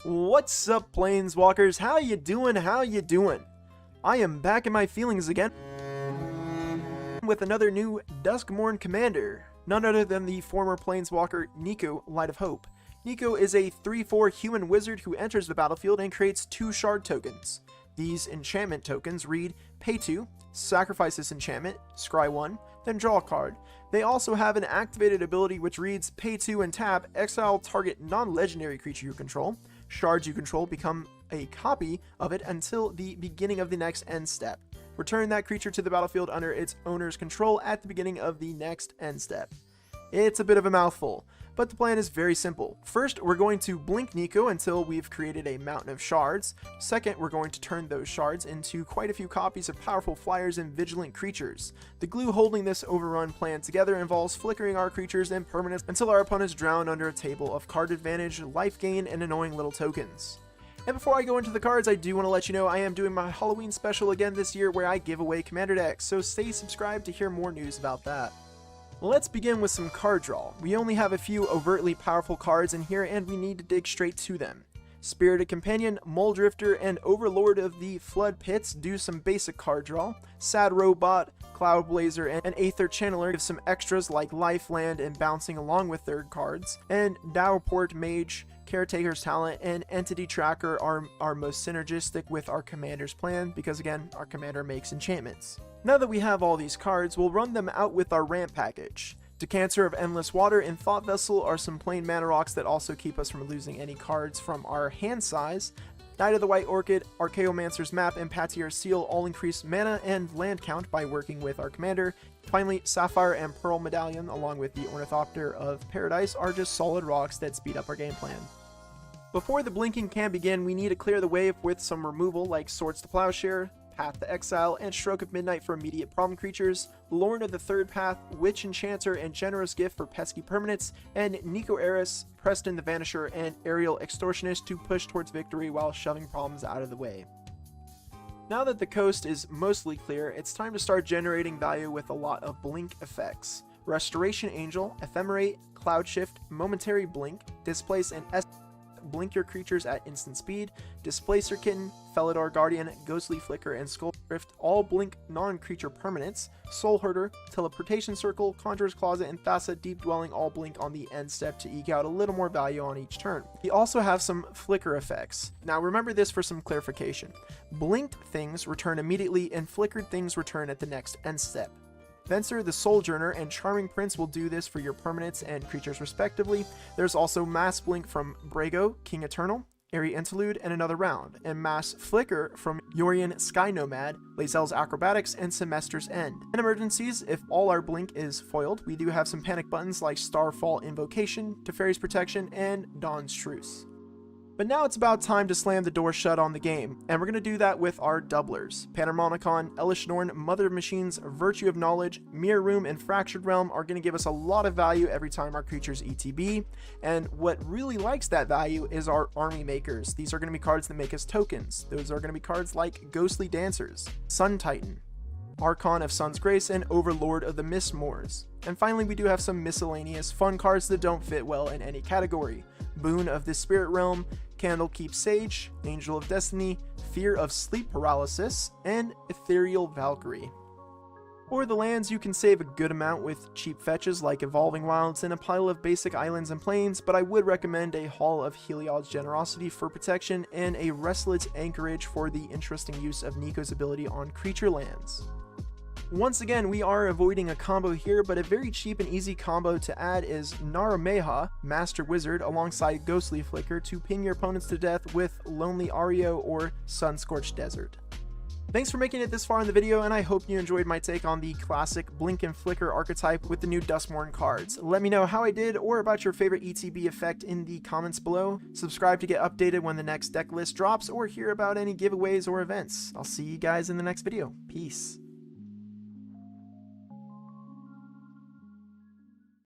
What's up, planeswalkers? How you doing? How you doing? I am back in my feelings again with another new Duskmourn commander, none other than the former planeswalker Niko, Light of Hope. Niko is a 3/4 human wizard who enters the battlefield and creates 2 shard tokens. These enchantment tokens read, pay 2, sacrifice this enchantment, scry 1, then draw a card. They also have an activated ability which reads, pay 2 and tap, exile target non-legendary creature you control. Shards you control become a copy of it until the beginning of the next end step. Return that creature to the battlefield under its owner's control at the beginning of the next end step. It's a bit of a mouthful, but the plan is very simple. First, we're going to blink Niko until we've created a mountain of shards. Second, we're going to turn those shards into quite a few copies of powerful flyers and vigilant creatures. The glue holding this overrun plan together involves flickering our creatures and permanents until our opponents drown under a table of card advantage, life gain, and annoying little tokens. And before I go into the cards, I do want to let you know I am doing my Halloween special again this year where I give away commander decks, so stay subscribed to hear more news about that. Let's begin with some card draw. We only have a few overtly powerful cards in here and we need to dig straight to them. Spirited Companion, Muldrifter, and Overlord of the Flood Pits do some basic card draw. Sad Robot, Cloudblazer, and Aether Channeler give some extras like Life, Land, and Bouncing along with their cards. And Dowport Mage, Caretaker's Talent, and Entity Tracker are most synergistic with our commander's plan because, again, our commander makes enchantments. Now that we have all these cards, we'll run them out with our ramp package. Decanter of Endless Water and Thought Vessel are some plain mana rocks that also keep us from losing any cards from our hand size. Knight of the White Orchid, Archaeomancer's Map, and Patier's Seal all increase mana and land count by working with our commander. Finally, Sapphire and Pearl Medallion, along with the Ornithopter of Paradise, are just solid rocks that speed up our game plan. Before the blinking can begin, we need to clear the way with some removal like Swords to Plowshare, Path to Exile, and Stroke of Midnight for immediate problem creatures, Lorn of the Third Path, Witch Enchanter, and Generous Gift for pesky permanents, and Niko Eris, Preston the Vanisher, and Aerial Extortionist to push towards victory while shoving problems out of the way. Now that the coast is mostly clear, it's time to start generating value with a lot of blink effects. Restoration Angel, Ephemerate, Cloud Shift, Momentary Blink, Displace, and blink your creatures at instant speed. Displacer Kitten, Felidar Guardian, Ghostly Flicker, and Skull Rift all blink non-creature permanents. Soul Herder, Teleportation Circle, Conjurer's Closet, and Thassa Deep Dwelling all blink on the end step to eke out a little more value on each turn. We also have some flicker effects. Now remember this for some clarification. Blinked things return immediately and flickered things return at the next end step. Venser the Sojourner and Charming Prince will do this for your permanents and creatures respectively. There's also Mass Blink from Brago, King Eternal, Airy Interlude, and Another Round, and Mass Flicker from Yorion Sky Nomad, Lae'zel's Acrobatics, and Semester's End. In emergencies, if all our blink is foiled, we do have some panic buttons like Starfall Invocation, Teferi's Protection, and Dawn's Truce. But now it's about time to slam the door shut on the game, and we're going to do that with our doublers. Panharmonicon, Elesh Norn, Mother of Machines, Virtue of Knowledge, Mirror Room, and Fractured Realm are going to give us a lot of value every time our creatures ETB, and what really likes that value is our Army Makers. These are going to be cards that make us tokens. Those are going to be cards like Ghostly Dancers, Sun Titan, Archon of Sun's Grace, and Overlord of the Mistmoors. And finally, we do have some miscellaneous fun cards that don't fit well in any category. Boon of the Spirit Realm, Candlekeep Sage, Angel of Destiny, Fear of Sleep Paralysis, and Ethereal Valkyrie. For the lands, you can save a good amount with cheap fetches like Evolving Wilds and a pile of basic islands and plains, but I would recommend a Hall of Heliod's Generosity for protection and a Restless Anchorage for the interesting use of Niko's ability on creature lands. Once again, we are avoiding a combo here, but a very cheap and easy combo to add is Narameha, Master Wizard, alongside Ghostly Flicker to ping your opponents to death with Lonely Ario or Sun-Scorched Desert. Thanks for making it this far in the video, and I hope you enjoyed my take on the classic Blink and Flicker archetype with the new Duskmourn cards. Let me know how I did or about your favorite ETB effect in the comments below. Subscribe to get updated when the next deck list drops or hear about any giveaways or events. I'll see you guys in the next video. Peace.